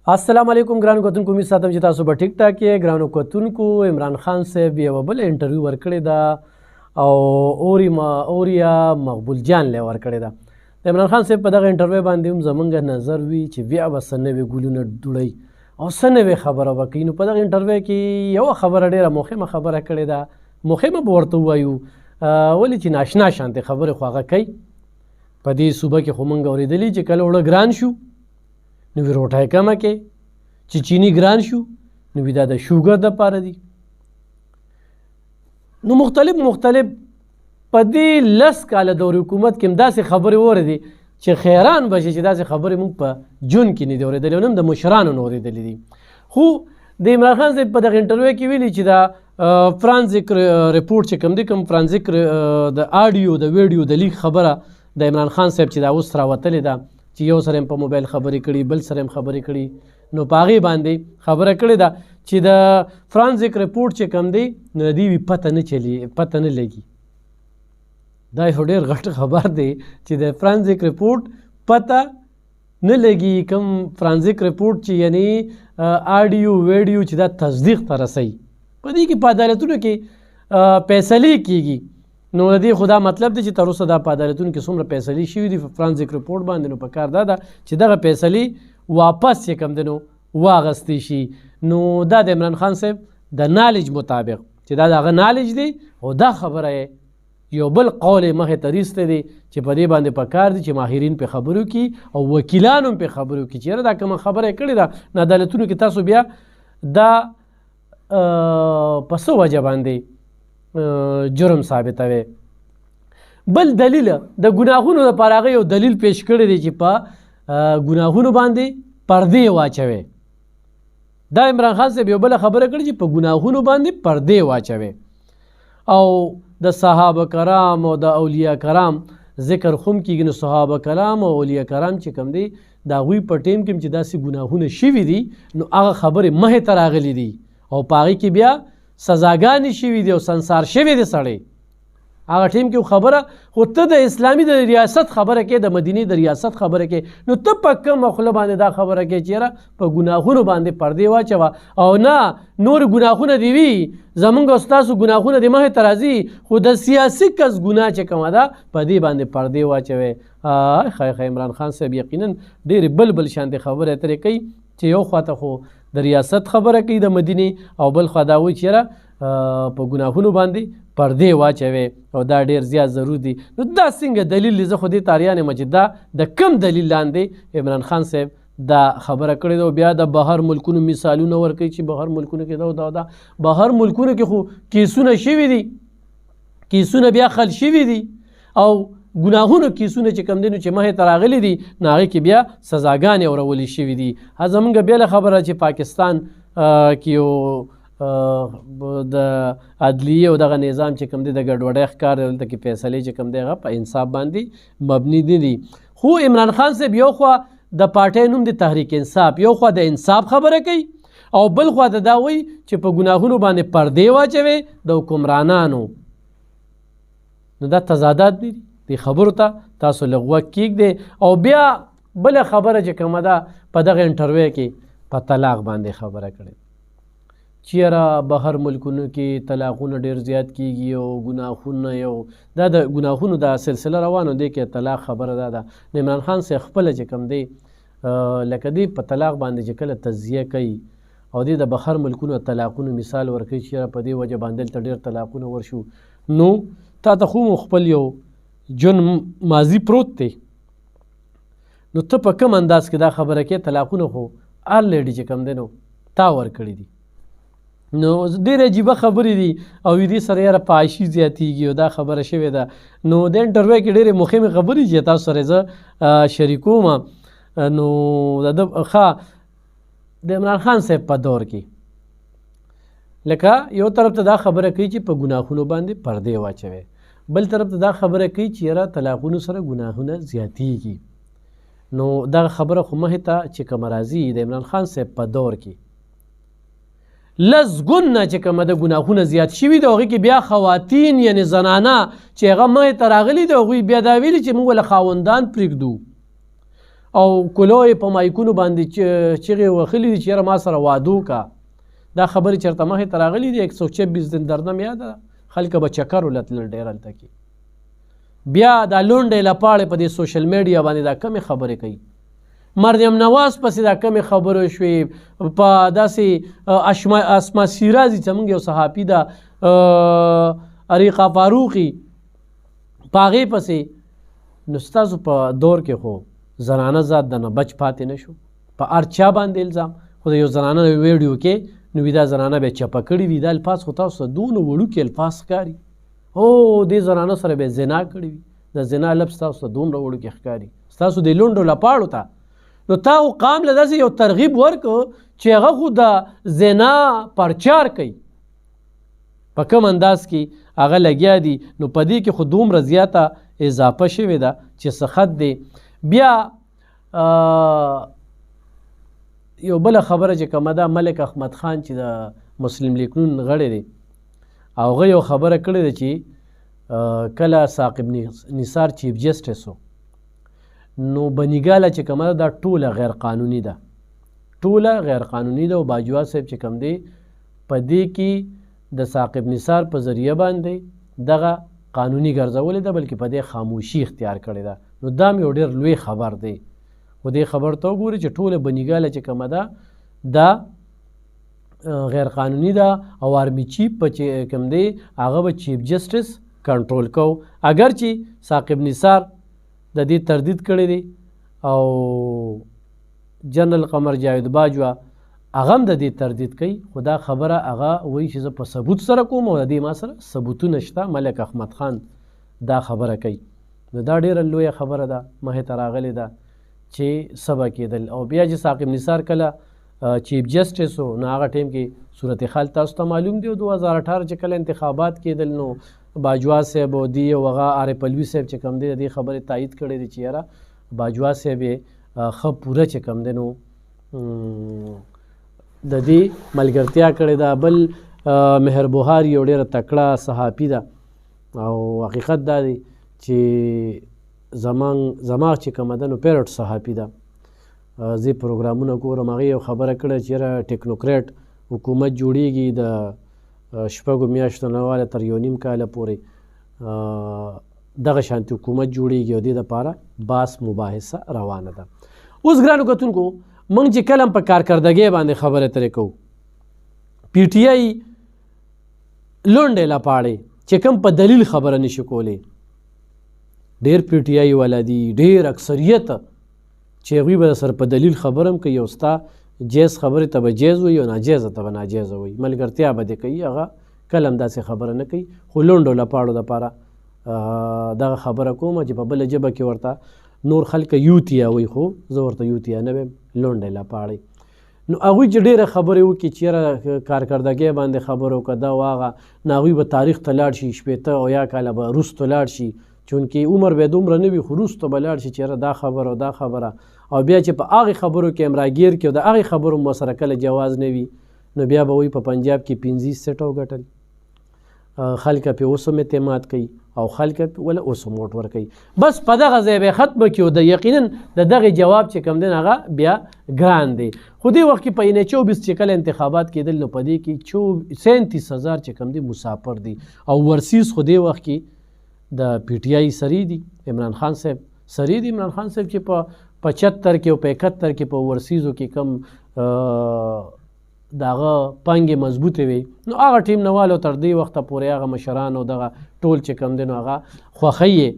السلام علیکم ګرانو کتونکو، امید ساتم چې تاسو به ټیک ټاک یې. ګرانو کتونکو، عمران خان صاحب یوه بله انټرویو ورکړې ده او اوریا مقبول جان له ورکړې ده. د عمران خان صاحب په دغه انټرویو باندې هم زمونږ نظر وي چې بیا به څه نوي ګلونه دوړی او څه نوې خبره به کوي. نو په دغه انټرویو کې یوه خبره ډېره مهمه خبره کړې ده، مهمه به ورته ووایو ولې چې ناشنا شانتې خبرې خو هغه کوي. په دې صوبه کې خو موږ اورېدلي چې کله اوړه ګران شو نو وی روټۍ کمه کې، چې چینی ګران شو نو وی دا د شوګر دپاره دي. نو مختلف په دې 10 کاله دور حکومت کې هم داسې خبرې واورېدې چې خیران به شي چې داسې خبرې موږ په ژوند کې نه دي اورېدلې او نه هم د مشرانو نه اورېدلې دي. خو د عمران خان صاحب په دغه انټرویو کې ویلي چې دا فرانزیک رپورټ چې کوم دی، کوم فرانزیک د آډیو د ویډیو د لیک خبره د عمران خان صاحب چې دا اوس راوتلې ده چې یو سره په موبایل خبرې کړي، بل سره خبرې کړي، نو په هغې باندې خبره کړې ده چې د فرانزیک رپورټ چې کوم دی نو د دې وي پته نه لګي. دا یو ډېر غټ خبر دی چې د فرانزیک رپورټ پته نه لګي. کوم فرانزیک رپورټ چې یعنی آډیو ویډیو چې دا تصدیق ته رسوي، په دې کې په عدالتونو کې فیصلې کیږي. نو د دې خدا مطلب دی چې تر اوسه دا په عدالتونو کې څومره فیصلې شوي دي په فرانزیک رپورټ باندې، نو په کار دا ده چې دغه فیصلې واپس چې کوم دی نو واغستې شي. نو دا د عمران خان صاحب د نالج مطابق چې دا د هغه نالج دی او دا خبره یې یو بل قول یې مخې ته ایستی دی چې په دې باندې په کار دی چې ماهرین پې خبرو کړي او وکیلان هم پې خبرو کړي چې یاره دا کومه خبره یې کړې ده نو عدالتونو کې تاسو بیا دا په څه وجه باندې جرم ثابتوي. بل دلیل د ګناهونو لپاره هغه یو دلیل پیش کړی دی چې په ګناهونو باندې پردې واچوي. دا عمران خان صاحب یو بله خبره کړې چې په ګناهونو باندې پردې واچوي او د صحابه کرام او د اولیاء کرام ذکر خو هم کېږي. نو صحابه کرام او اولیاء کرام چې کوم دی د هغوی په ټیم کې چې داسې ګناهونه شوي دي نو هغه خبرې مخې ته راغلي دي او په هغې کې بیا سزاګانې شوي دي او سنسار شوی دی سړی. هغه ټیم کې خبره خو ته د اسلامي د ریاست خبره کې، د مدینې د ریاست خبره کې، نو ته په کومه خوله باندې دا خبره کې چې یاره په ګناهونو باندې پردې واچوه او نه نور ګناهونه دې وي زمونږ او ستاسو ګناهونه دې مخې ته راځي خو د سیاسي کس ګناه چې کومه ده په دې باندې پردې واچوي. خی عمران خان صاحب یقینا ډېرې بل شانتې خبرې اترې کوي چې یو خواته خو د ریاست خبره کوي د مدینې او بل خوا دا وایي چې یاره په ګناهونو باندې پردې واچوي او دا ډېر زیات ضرور دي. نو دا څنګه دلیل دی؟ زه خو دې تاریان یم چې دا د کم دلیل لاندې عمران خان صاحب دا خبره کړې ده. بیا د بهر ملکونو مثالونه ورکوي چې بهر ملکونو کې دا بهر ملکونو کې خو کیسونه شوي دي، کیسونه بیا خل شوي دي او ګناهونو کیسونه چې کم دی نو چې مخې ته راغلي دي نو هغې کې بیا سزاګانې اورولې شوي دي. زمونږ بېله خبره چې پاکستان کې یو د عدلیې او دغه نظام چې کوم دی د ګډوډۍ ښکار دلته کې فیصلې چې کوم دی هغه په انصاف باندې مبني نه دي. خو عمران خان صاحب یو خوا د پارټۍ نوم د تحریک انصاف، یو خوا د انصاف خبره کوي او بل خوا د دا وایي چې په ګناهونو باندې پردې واچوي د حکمرانانو. نو دا تضادات دي، دې خبرو ته تاسو لږ غوږ کېږدئ. او بیا بله خبره چې کومه ده په دغه انټرویو کې په طلاق باندې خبره کړې چې یاره بهر ملکونو کې طلاقونه ډېر زیات کېږي او ګناهونه یو دا د ګناهونو دا سلسله روانو دی کې طلاق خبره دا ده. عمران خان صاحب خپله چې کوم دی لکه دی په طلاق باندې چې کله تجزیه کوي او دی د بهر ملکونو طلاقونو مثال ورکوي چې یاره په دې وجه باندې دلته ډېر طلاقونه ورشو. نو تا ته خو خپل یو جون ماضي پروت دی، نو ته په کم انداز کې دا خبره کې طلاقونه خو آلریډي چې کوم دی نو تا ورکړي دي. نو ډېرې عجیبه خبرې دي او دې سره یاره پاشي زیاتېږي او دا خبره شوې ده. نو د انټرویو کې ډېرې مهمې خبرې چې تاسو سره زه شریکوم. نو د عمران خان صاحب په دور کې لکه یو طرف ته دا خبره کوي چې په ګناهونو باندې پردې واچوي، بل طرف ته دا خبره کوي چې یاره طلاقونو سره ګناهونه زیاتېږي. نو دغه خبره خو مخې ته چې کومه راځي د عمران خان صاحب په دور کې لزګون نه چې کومه د ګناهونه زیات شوي د هغې کې بیا خواتین یعنې زنانه چې هغه مخې ته راغلي د هغوی بیا دا ویلي چې موږ له خاوندان پرېږدو او کلو یې په مایکونو باندې چغې وهلي دي چې یاره ما سره واده وکړه. دا خبرې چېرته مخې ته راغلي دي 126 دن درنم یاده خلکه به چکر ولتلل ډېر هلته کې. بیا دا لونډې لپاړې په دې سوشل میډیا باندې دا کمې خبرې کوي. مریم نواز پسې دا کمې خبرې شوې په داسې اسما سیرازي چې موږ یو صحافي ده اریقا فاروقي په هغې پسې. نو ستاسو په دور کې خو زنانه ذات د نه بچ پاتې نه شو په هر چا باندې الزام. خو د یو زنانه ویډیو کې نو وي دا زنانه بیا چپه کړي وي. دا الفاظ خو تاسو ته دونه وړوکي الفاظ ښکاري. دې زنانه سره بیا زنا کړي وي. د زنا لفظ تاسو ته دومره وړوکي ښکاري ستاسو د لونډو لپاړو ته. نو تا خو قام له داسې یو ترغیب ورکړو چې هغه خو د زنا پرچار کوي په کوم انداز کې هغه لګیا دي. نو په دې کې خو دومره زیاته اضافه شوې ده چې څه حد دی. بیا یو بله خبره چې کومه ده ملک احمد خان چې د مسلم لیگ نون غړی دی هغه یو خبره کړې ده چې کله ثاقب نثار چیف جسټس و نو بنیګاله چې کومه ده دا ټوله غیر قانوني ده. ټوله غیر قانوني ده او باجوا صاحب چې کوم دی په دې کې د ثاقب نثار په ذریعه باندې دغه قانوني ګرځولې ده بلکې په دې خاموشي اختیار کړې ده. نو دا مې یو ډېر لوی خبر دی. خو دې خبر ته وګورئ چې ټوله بنیګاله چې کومه ده دا غیر قانوني ده او آرمي چیف په چې کوم دی هغه به چیف جسټس کنټرول کو. اگر چې ثاقب نثار د دې تردید کړی دی او جنرال قمر جاوید باجوا هغه هم د دې تردید کوي. خو دا خبره هغه وایي چې زه په ثبوت سره کوم او د دې ما سره ثبوتونه شته. ملک احمد خان دا خبره کوي. نو دا ډېره لویه خبره ده مخې ته راغلې ده چې سبا کېدل. او بیا چې ثاقب نثار کله چیف جسټس و نو هغه ټیم کې صورتحال تاسو ته معلوم دی. 2018 چې کله انتخابات کېدل نو باجوا صاحب او دی او هغه عارف الوي صاحب چې کوم دی د دې خبرې تایید کړی دی چې یاره باجوا صاحب یې ښه پوره چې کوم دی نو د دې ملګرتیا کړې ده. بل مهر بهاري یو ډېره تکړه صحافي ده او حقیقت دا دی چې زما چې کومه ده نو پیرټ صحافي ده. زه پروګرامونه ګورم هغې یو خبره کړې چې یاره ټیکنوکریټ حکومت جوړیږي د شپږو میاشتو نه واله تر 1.5 کاله پورې دغه شانتي حکومت جوړیږي او دې دپاره بحث مباحثه روانه ده. اوس ګرانو کتونکو موږ چې کله په کارکردګۍ باندې خبرې ترې کوو پی ټي آی لونډې لپاړې چې کوم په دلیل خبره نشي کولی ډېر پی ټي آی والا دي ډېر اکثریت چې هغوی به سره په دلیل خبره هم کوي او ستا جیز خبرې ته به جیز وي او ناجیزه ته به ناجیزه وي. ملګرتیا به دې کوي هغه کله هم داسې خبره نه کوي. خو لونډو لپاړو دپاره دغه خبره کوم چې په بله ژبه کې ورته نور خلک یوتیا وایي خو زه ورته یوتیا نه ویم لونډې لپاړې. نو هغوی چې ډېره خبرې وکړي چې یاره کارکردګۍ باندې خبره وکړه دا واغه نو هغوی به تاریخ ته لاړ شي 15 او یا کاله به وروسته لاړ شي چونکې عمر به دومره نه وي خو وروسته به لاړ شي چې یاره دا خبره او دا خبره او بیا چې په هغې خبرو کې هم راګیر کړي او د هغې خبرو هم ورسره کله جواز نه وي نو بیا به وایي په پنجاب کې 15 سیټه وګټل خلک پې اوس هم اعتماد کوي او خلک وله اوس هم ووټ ورکوي. بس په دغه ځای به یې ختمه کړي او د یقینا د دغې جواب چې کوم دی هغه بیا ګران دی. خو دې وخت کې په 24 چې کله انتخابات کېدل نو په دې کې 37,000 چې کوم دی مسافر دي او ورسیز خو دې وخت کې د پی ټي آی سری دي عمران خان صاحب سری دي. عمران خان صاحب چې په 75 کې او په 71 کې په ورسیزو کې کم دغه پانګې مضبوطې وي نو هغه ټیم نه والو تر دې وخته پورې هغه مشران او دغه ټول چې کوم دی نو هغه خوښوي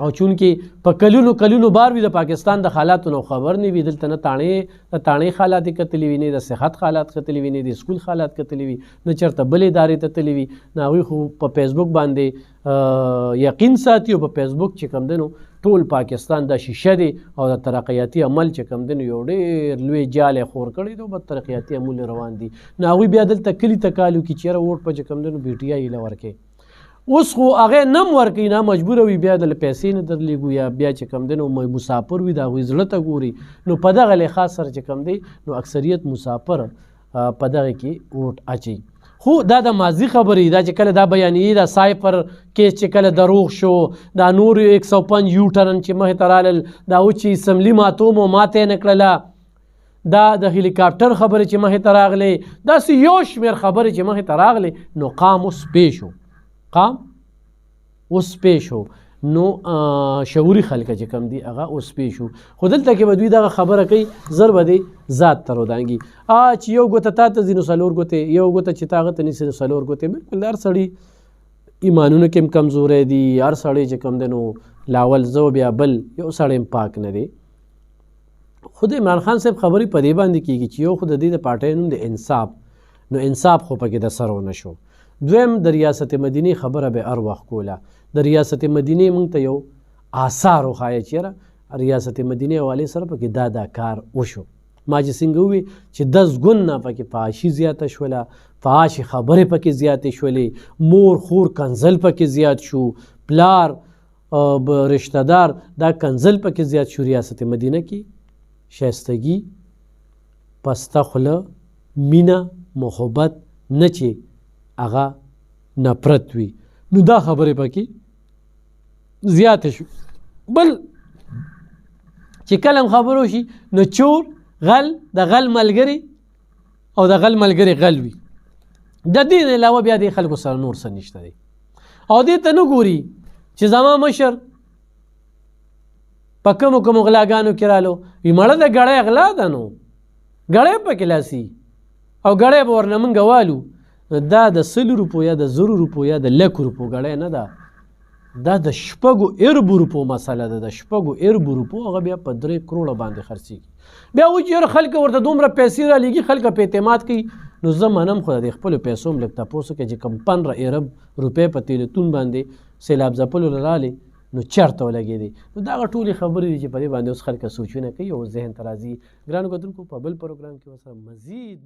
او چونکې په کلونو بار وي د پاکستان د حالاتو نو خبر نه وي دلته نه تاڼې حالات یې کتلي وي نه د صحت حالات کتلي وي نه د سکول حالات کتلي وي نه چېرته بلې ادارې ته تللي وي نه هغوی خو په فیسبوک باندې یقین ساتي او په فیسبوک چې کوم دی نو ټول پاکستان د شیشه دی او د ترقیاتي عمل چې کوم دی نو یو ډېر لوی جال یې خور کړی دی او په ترقیاتي عمل روان دي. نو هغوی بیا دلته کلي ته کالو کې چېرې ووټ په چې کوم دی نو بي ټي آی له ورکوي. اوس خو هغې نه هم ورکوي نه مجبوره وي بیا د پیسې نه درلیږو یا بیا چې کوم دی نو مسافر وي د هغوی زړه ته ګوري نو په دغه لحاظ سره چې کوم دی نو اکثریت مسافر په دغه کې ووټ اچوي. خو دا د ماضي خبرې دا چې کله دا بیانیې دا سایپر کیس چې کله دروغ شو دا نور 105 یو ټرن چې مخې ته رالل دا و چې اسمبلي ماتوم او ماته یې نه کړله دا د هلیکاپټر خبرې چې مخې ته راغلې داسې یو شمېر خبرې چې مخې ته راغلې نو قام اوس پې شو قام اوس پې شو نو شعوري خلک چې کم دي هغه اوس پې شو خو دلته کې به دوی دغه خبره کوي زر به دی ذات ته رودانګي چې یو ګوته تا ته ځي نو څلور ګوتې یو ګوته چې تا هغه ته نیسي نو څلور ګوتې بلکل هر سړي ایمانونو کې هم کمزوری دي هر سړی چې کم دی نو لاول زه بیا بل یو سړی هم پاک نه دی خو د عمران خان صاحب خبرې په دې باندې کېږي چې یو خو د دې د پارټۍ نوم د انصاف نو انصاف خو پکې د سر ونه شو دویم د ریاست مدینې خبره به هر وخت کوله د ریاست مدینې موږ ته یو آثار وښایه چې یاره ریاست مدینې حوالې سره پکې دا کار وشو ما چې څنګه ووي چې 10 ګونه پکې فحاشي زیاته شوله فحاشي خبرې پکې زیاتې شولې مور خور کنزل پکې زیات شو پلار رشتہ دار دا کنزل پکې زیات شو ریاست مدینه کې شایستګي پسته خوله مینه محبت نه چې هغه نفرت وي نو دا خبرې پکې زیاتې شو بل چې کله هم خبرو شي نو چور غل د غل ملګری او د غل ملګری غل وي د دې نه علاوه بیا د خلکو سره نور څه نشته دی او دې ته نه ګوري چې زما مشر په کومو کومو غلاګانو کې رالو وي مړه د ګړی غلا ده نو ګړی پکې لاسي او ګړی به ورنه موږ والو دا د 100 روپو یا د 0 روپو یا د 100 روپو ګړی نه ده دا د 6 روپو مسله ده د 6 روپو هغه بیا په 3 کروڑه باندې خرڅېږي بیا و چې خلک ورته دومره پیسې رالیږي خلک په اعتماد کوي نو زه منم خو د خپلو پیسو هم لږ تپوس وکړئ چې کوم 15 ارب روپۍ په تیلیتون باندې سیلاب ځپلو رالې نو چېرته ولګېدې نو دغه ټولې خبرې دي چې په دې باندې اوس خلک سوچونه کوي او ذهن ته راځي ګرانو کتونکو په بل پروګرام کې ورسره مزید